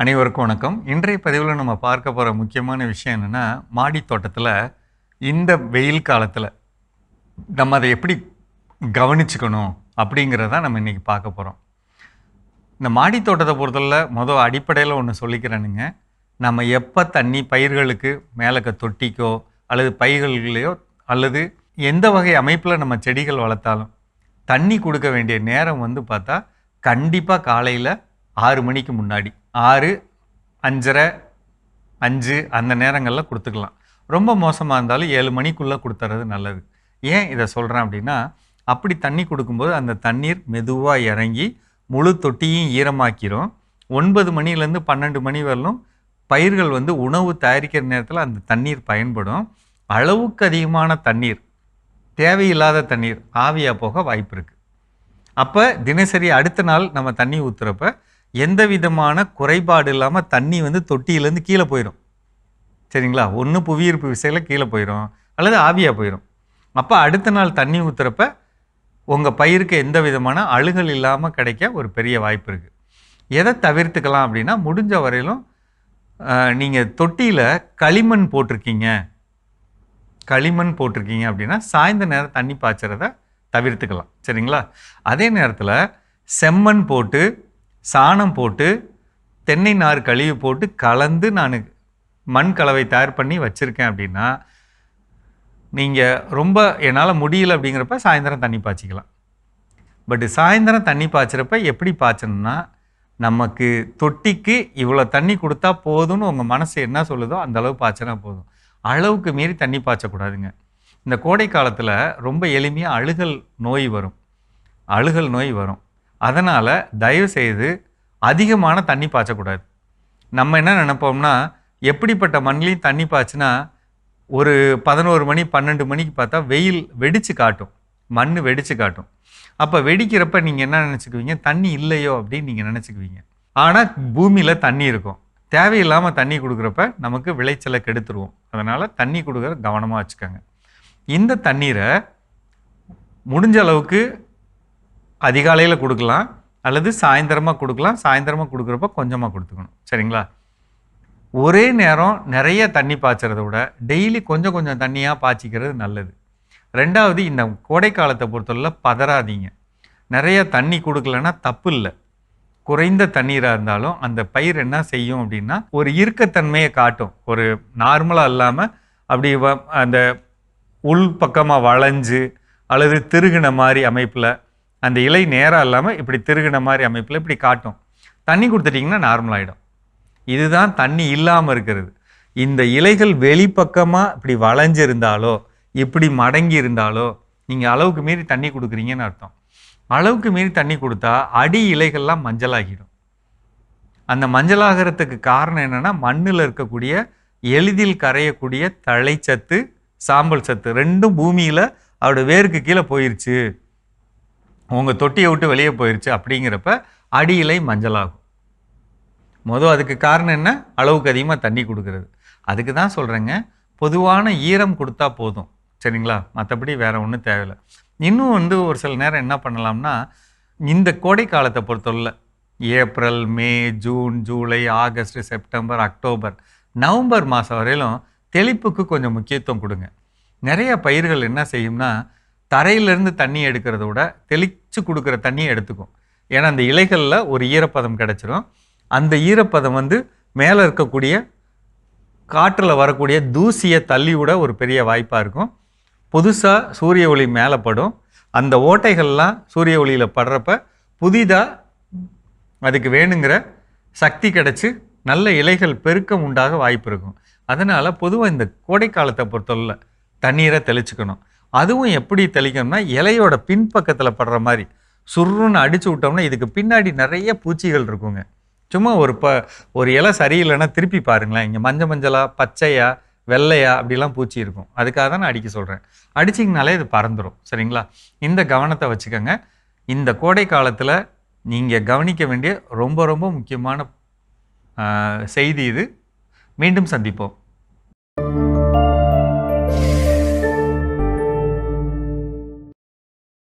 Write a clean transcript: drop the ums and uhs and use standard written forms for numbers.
அனைவருக்கும் வணக்கம். இன்றைய பதிவில் நம்ம பார்க்க போகிற முக்கியமான விஷயம் என்னென்னா, மாடி தோட்டத்தில் இந்த வெயில் காலத்தில் நம்ம அதை எப்படி கவனிச்சுக்கணும் அப்படிங்கிறத நம்ம இன்றைக்கி பார்க்க போகிறோம். இந்த மாடி தோட்டத்தை பொறுத்தவரை அடிப்படையில் ஒன்று சொல்லிக்கிறேனுங்க. நம்ம எப்போ தண்ணி பயிர்களுக்கு மேலக்க தொட்டிக்கோ அல்லது பைகள்லையோ அல்லது எந்த வகை அமைப்பில் நம்ம செடிகள் வளர்த்தாலும் தண்ணி கொடுக்க வேண்டிய நேரம் பார்த்தா கண்டிப்பாக காலையில் 6 மணிக்கு முன்னாடி 6, 5:30, 5 அந்த நேரங்களில் கொடுத்துக்கலாம். ரொம்ப மோசமாக இருந்தாலும் 7 மணிக்குள்ளே கொடுத்துறது நல்லது. ஏன் இதை சொல்கிறேன் அப்படின்னா, அப்படி தண்ணி கொடுக்கும்போது அந்த தண்ணீர் மெதுவாக இறங்கி முழு தொட்டியும் ஈரமாக்கிரும். 9 மணிலேருந்து 12 மணி வரலும் பயிர்கள் உணவு தயாரிக்கிற நேரத்தில் அந்த தண்ணீர் பயன்படும். அளவுக்கு அதிகமான தண்ணீர், தேவையில்லாத தண்ணீர் ஆவியாக போக வாய்ப்பு இருக்குது. அப்போ தினசரி அடுத்த நாள் நம்ம தண்ணி ஊற்றுறப்ப எந்த விதமான குறைபாடு இல்லாமல் தண்ணி தொட்டியிலேருந்து கீழே போயிடும். சரிங்களா? ஒன்று புவியீர்ப்பு விசையில் கீழே போயிடும் அல்லது ஆவியாக போயிடும். அப்போ அடுத்த நாள் தண்ணி ஊற்றுறப்ப உங்கள் பயிருக்கு எந்த விதமான அழுகல் இல்லாமல் கிடைக்க ஒரு பெரிய வாய்ப்பு இருக்குது. எதை தவிர்த்துக்கலாம் அப்படின்னா, முடிஞ்ச வரையிலும் நீங்கள் தொட்டியில் களிமண் போட்டிருக்கீங்க அப்படின்னா சாயந்தர நேரம் தண்ணி பாய்ச்சறதை தவிர்த்துக்கலாம். சரிங்களா? அதே நேரத்தில் செம்மண் போட்டு, சாணம் போட்டு, தென்னை நார் கழிவு போட்டு கலந்து நான் மண் கலவை தயார் பண்ணி வச்சுருக்கேன் அப்படின்னா, நீங்கள் ரொம்ப என்னால் முடியல அப்படிங்கிறப்ப சாயந்தரம் தண்ணி பாய்ச்சிக்கலாம். பட் சாயந்தரம் தண்ணி பாய்ச்சிறப்ப எப்படி பாய்ச்சணும்னா, நமக்கு தொட்டிக்கு இவ்வளோ தண்ணி கொடுத்தா போதும்னு உங்கள் மனசு என்ன சொல்லுதோ அந்த அளவு பாய்ச்சினா போதும். அளவுக்கு மீறி தண்ணி பாய்ச்சக்கூடாதுங்க. இந்த கோடை காலத்தில் ரொம்ப எளிமையாக அழுகல் நோய் வரும். அதனால் தயவுசெய்து அதிகமான தண்ணி பாய்ச்சக்கூடாது. நம்ம என்ன நினைப்போம்னா, எப்படிப்பட்ட மண்ணிலையும் தண்ணி பாய்ச்சினா ஒரு 11 மணி 12 மணிக்கு பார்த்தா வெயில் வெடித்து காட்டும், மண் வெடித்து காட்டும். அப்போ வெடிக்கிறப்ப நீங்கள் என்ன நினச்சிக்குவீங்க, தண்ணி இல்லையோ அப்படின்னு நீங்கள் நினச்சிக்குவீங்க. ஆனால் பூமியில் தண்ணி இருக்கும். தேவையில்லாமல் தண்ணி கொடுக்குறப்ப நமக்கு விளைச்சலை கெடுத்துருவோம். அதனால் தண்ணி கொடுக்குற கவனமாக வச்சுக்கோங்க. இந்த தண்ணீரை முடிஞ்ச அளவுக்கு அதிகாலையில் கொடுக்கலாம் அல்லது சாயந்தரமாக கொடுக்கலாம். சாயந்தரமாக கொடுக்குறப்ப கொஞ்சமாக கொடுத்துக்கணும். சரிங்களா? ஒரே நேரம் நிறைய தண்ணி பாய்ச்சறதை விட டெய்லி கொஞ்சம் கொஞ்சம் தண்ணியாக பாய்ச்சிக்கிறது நல்லது. ரெண்டாவது, இந்த கோடை காலத்தை பொறுத்தவரை பதறாதீங்க. நிறைய தண்ணி கொடுக்கலன்னா தப்பு இல்லை. குறைந்த தண்ணீராக இருந்தாலும் அந்த பயிர் என்ன செய்யும் அப்படின்னா, ஒரு இறுக்கத்தன்மையை காட்டும். ஒரு நார்மலாக இல்லாமல் அப்படி அந்த உள் பக்கமாக வளைஞ்சு அல்லது திருகின மாதிரி அமைப்பில், அந்த இலை நேராக இல்லாமல் இப்படி திருகின மாதிரி அமைப்பில் இப்படி காட்டும். தண்ணி கொடுத்துட்டிங்கன்னா நார்மலாகிடும். இதுதான் தண்ணி இல்லாமல் இருக்கிறது. இந்த இலைகள் வெளிப்பக்கமாக இப்படி வளைஞ்சிருந்தாலோ இப்படி மடங்கி இருந்தாலோ நீங்கள் அளவுக்கு மீறி தண்ணி கொடுக்குறீங்கன்னு அர்த்தம். அளவுக்கு மீறி தண்ணி கொடுத்தா அடி இலைகள்லாம் மஞ்சளாகிடும். அந்த மஞ்சளாகிறதுக்கு காரணம் என்னென்னா, மண்ணில் இருக்கக்கூடிய எளிதில் கரையக்கூடிய தழைச்சத்து, சாம்பல் சத்து ரெண்டும் பூமியில் அவரோட வேருக்கு கீழே போயிடுச்சு, உங்கள் தொட்டியை விட்டு வெளியே போயிடுச்சு அப்படிங்கிறப்ப அடி இலை மஞ்சளாகும். அதுக்கு காரணம் என்ன? அளவுக்கு அதிகமாக தண்ணி கொடுக்கறது. அதுக்கு தான் சொல்கிறேங்க, பொதுவான ஈரம் கொடுத்தா போதும். சரிங்களா? மற்றபடி வேறு ஒன்றும் தேவையில்லை. இன்னும் ஒரு சில நேரம் என்ன பண்ணலாம்னா, இந்த கோடை காலத்தை பொறுத்தவரை April, May, June, July, August, September, October, November மாதம் வரையிலும் தெளிப்புக்கு கொஞ்சம் முக்கியத்துவம் கொடுங்க. நிறைய பயிர்கள் என்ன செய்யும்னா, தரையிலேருந்து தண்ணி எடுக்கிறத விட தெளித்து கொடுக்குற தண்ணியை எடுத்துக்கும். ஏன்னா அந்த இலைகளில் ஒரு ஈரப்பதம் கிடச்சிரும். அந்த ஈரப்பதம் மேலே இருக்கக்கூடிய காற்றில் வரக்கூடிய தூசியை தள்ளி விட ஒரு பெரிய வாய்ப்பாக இருக்கும். புதுசாக சூரிய ஒளி மேலே படும். அந்த ஓட்டைகள்லாம் சூரிய ஒளியில் படுறப்ப புதிதாக அதுக்கு வேணுங்கிற சக்தி கிடச்சி நல்ல இலைகள் பெருக்கம் உண்டாக வாய்ப்பு இருக்கும். அதனால் பொதுவாக இந்த கோடை காலத்தை பொறுத்தவரை தண்ணீரை தெளிச்சுக்கணும். அதுவும் எப்படி தெளிக்கணும்னா, இலையோட பின்பக்கத்தில் படுற மாதிரி சுருன்னு அடித்து விட்டோம்னா இதுக்கு பின்னாடி நிறைய பூச்சிகள் இருக்குங்க. சும்மா ஒரு இலை சரியில்லைன்னா திருப்பி பாருங்களேன், இங்கே மஞ்சளாக, பச்சையா, வெள்ளையா அப்படிலாம் பூச்சி இருக்கும். அதுக்காக தான் நான் அடிக்க சொல்கிறேன். அடிச்சிங்கனாலே இது பறந்துடும். சரிங்களா? இந்த கவனத்தை வச்சுக்கோங்க. இந்த கோடை காலத்தில் நீங்கள் கவனிக்க வேண்டிய ரொம்ப ரொம்ப முக்கியமான செய்தி இது. மீண்டும் சந்திப்போம்.